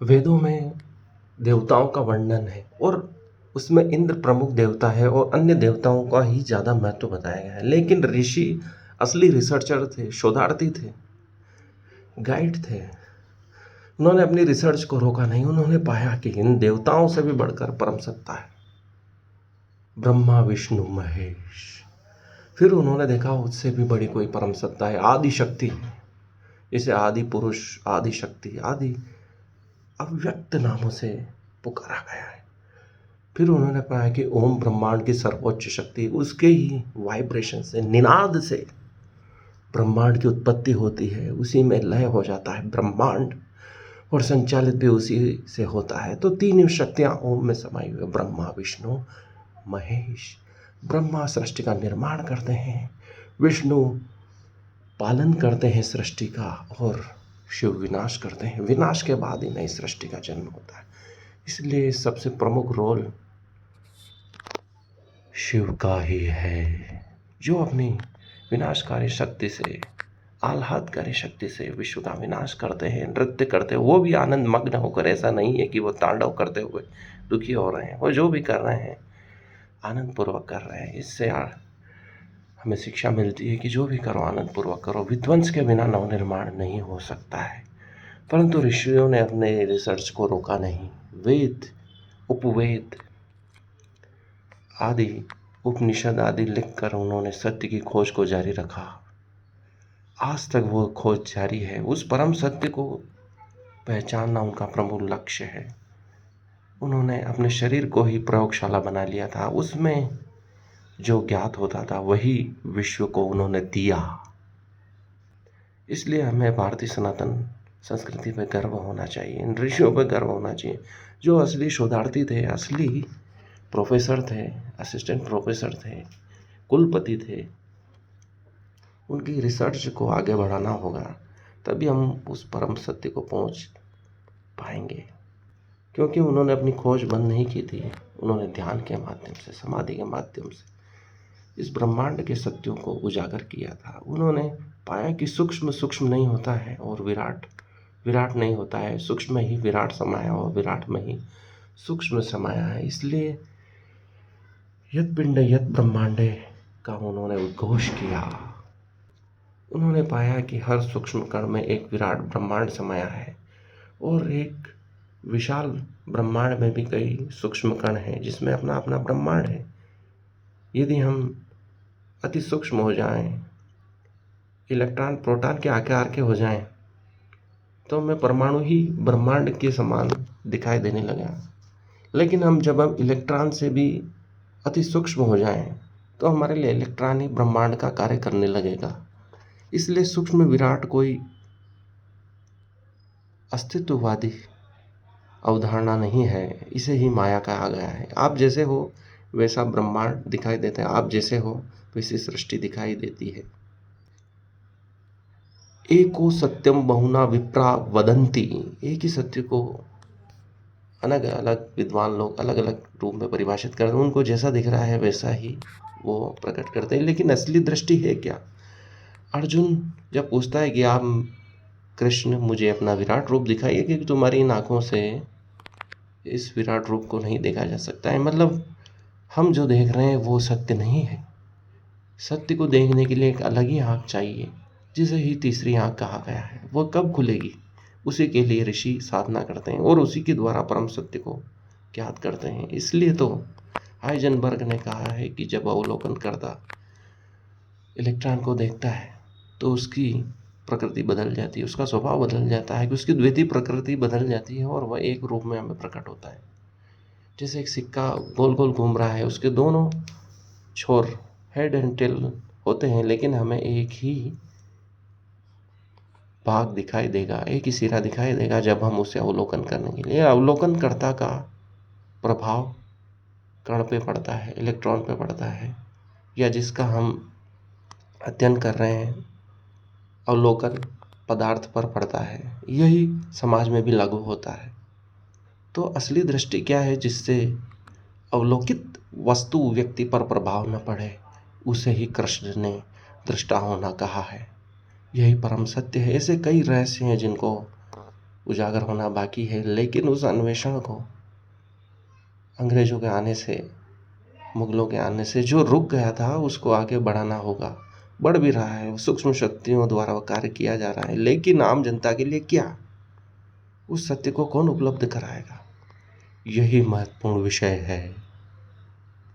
वेदों में देवताओं का वर्णन है और उसमें इंद्र प्रमुख देवता है और अन्य देवताओं का ही ज़्यादा महत्व बताया गया है। लेकिन ऋषि असली रिसर्चर थे, शोधार्थी थे, गाइड थे। उन्होंने अपनी रिसर्च को रोका नहीं। उन्होंने पाया कि इन देवताओं से भी बढ़कर परम सत्ता है, ब्रह्मा विष्णु महेश। फिर उन्होंने देखा उससे भी बड़ी कोई परम सत्ता है, आदि शक्ति है। इसे आदि पुरुष, आदि शक्ति, आदि अव्यक्त नामों से पुकारा गया है। फिर उन्होंने पाया कि ओम ब्रह्मांड की सर्वोच्च शक्ति, उसके ही वाइब्रेशन से, निनाद से ब्रह्मांड की उत्पत्ति होती है, उसी में लय हो जाता है ब्रह्मांड और संचालित भी उसी से होता है। तो तीन शक्तियाँ ओम में समाई हुई, ब्रह्मा विष्णु महेश। ब्रह्मा सृष्टि का निर्माण करते हैं, विष्णु पालन करते हैं सृष्टि का, और शिव विनाश करते हैं। विनाश के बाद ही नई सृष्टि का जन्म होता है। इसलिए सबसे प्रमुख रोल शिव का ही है, जो अपनी विनाशकारी शक्ति से, आह्लादकारी शक्ति से विश्व का विनाश करते हैं, नृत्य करते हैं। वो भी आनंद मग्न होकर, ऐसा नहीं है कि वो तांडव करते हुए दुखी हो रहे हैं। वो जो भी कर रहे हैं आनंद पूर्वक कर रहे हैं। इससे हमें शिक्षा मिलती है कि जो भी करो आनंद पूर्वक करो। विध्वंस के बिना नवनिर्माण नहीं हो सकता है। परंतु ऋषियों ने अपने रिसर्च को रोका नहीं। वेद, उपवेद आदि, उपनिषद आदि लिखकर उन्होंने सत्य की खोज को जारी रखा। आज तक वो खोज जारी है। उस परम सत्य को पहचानना उनका प्रमुख लक्ष्य है। उन्होंने अपने शरीर को ही प्रयोगशाला बना लिया था। उसमें जो ज्ञात होता था वही विश्व को उन्होंने दिया। इसलिए हमें भारतीय सनातन संस्कृति पर गर्व होना चाहिए, इन ऋषियों पर गर्व होना चाहिए, जो असली शोधार्थी थे, असली प्रोफेसर थे, असिस्टेंट प्रोफेसर थे, कुलपति थे। उनकी रिसर्च को आगे बढ़ाना होगा, तभी हम उस परम सत्य को पहुंच पाएंगे। क्योंकि उन्होंने अपनी खोज बंद नहीं की थी। उन्होंने ध्यान के माध्यम से, समाधि के माध्यम से इस ब्रह्मांड के सत्यों को उजागर किया था। उन्होंने पाया कि सूक्ष्म सूक्ष्म नहीं होता है और विराट विराट नहीं होता है। सूक्ष्म में ही विराट समाया और विराट में ही सूक्ष्म समाया है। इसलिए यत् पिंड यत् ब्रह्मांडे का उन्होंने उद्घोष किया। उन्होंने पाया कि हर सूक्ष्म कण में एक विराट ब्रह्मांड समाया है और एक विशाल ब्रह्मांड में भी कई सूक्ष्म कण हैं, जिसमें अपना अपना ब्रह्मांड है। यदि हम अति सूक्ष्म हो जाएं, इलेक्ट्रॉन प्रोटॉन के आकार के हो जाएं, तो हमें परमाणु ही ब्रह्मांड के समान दिखाई देने लगा। लेकिन जब हम इलेक्ट्रॉन से भी अति सूक्ष्म हो जाएं, तो हमारे लिए इलेक्ट्रॉन ही ब्रह्मांड का कार्य करने लगेगा। इसलिए सूक्ष्म विराट कोई अस्तित्ववादी अवधारणा नहीं है, इसे ही माया कहा गया है। आप जैसे हो वैसा ब्रह्मांड दिखाई देता है, आप जैसे हो वैसी सृष्टि दिखाई देती है। एको सत्यम बहुना विप्रा वदंती। एक ही सत्य को अलग अलग विद्वान लोग अलग अलग रूप में परिभाषित करते हैं। उनको जैसा दिख रहा है वैसा ही वो प्रकट करते हैं। लेकिन असली दृष्टि है क्या? अर्जुन जब पूछता है कि आप कृष्ण मुझे अपना विराट रूप दिखाइए, कि तुम्हारी इन आँखों से इस विराट रूप को नहीं देखा जा सकता है। मतलब हम जो देख रहे हैं वो सत्य नहीं है। सत्य को देखने के लिए एक अलग ही आँख चाहिए, जिसे ही तीसरी आँख कहा गया है। वो कब खुलेगी? उसी के लिए ऋषि साधना करते हैं और उसी के द्वारा परम सत्य को ज्ञात करते हैं। इसलिए तो हाइजेनबर्ग ने कहा है कि जब अवलोकन करता इलेक्ट्रॉन को देखता है तो उसकी प्रकृति बदल जाती है, उसका स्वभाव बदल जाता है, कि उसकी द्वितीय प्रकृति बदल जाती है और वह एक रूप में हमें प्रकट होता है। जैसे एक सिक्का गोल गोल घूम रहा है, उसके दोनों छोर हेड एंड टेल होते हैं, लेकिन हमें एक ही भाग दिखाई देगा, एक ही सिरा दिखाई देगा जब हम उसे अवलोकन करने के लिए। अवलोकनकर्ता का प्रभाव कण पे पड़ता है, इलेक्ट्रॉन पे पड़ता है, या जिसका हम अध्ययन कर रहे हैं अवलोकन पदार्थ पर पड़ता है। यही समाज में भी लागू होता है। तो असली दृष्टि क्या है? जिससे अवलोकित वस्तु व्यक्ति पर प्रभाव न पड़े, उसे ही कृष्ण ने दृष्टा होना कहा है। यही परम सत्य है। ऐसे कई रहस्य हैं जिनको उजागर होना बाकी है, लेकिन उस अन्वेषण को अंग्रेज़ों के आने से, मुग़लों के आने से जो रुक गया था, उसको आगे बढ़ाना होगा। बढ़ भी रहा है, सूक्ष्म शक्तियों द्वारा वो कार्य किया जा रहा है, लेकिन आम जनता के लिए क्या? उस सत्य को कौन उपलब्ध कराएगा? यही महत्वपूर्ण विषय है।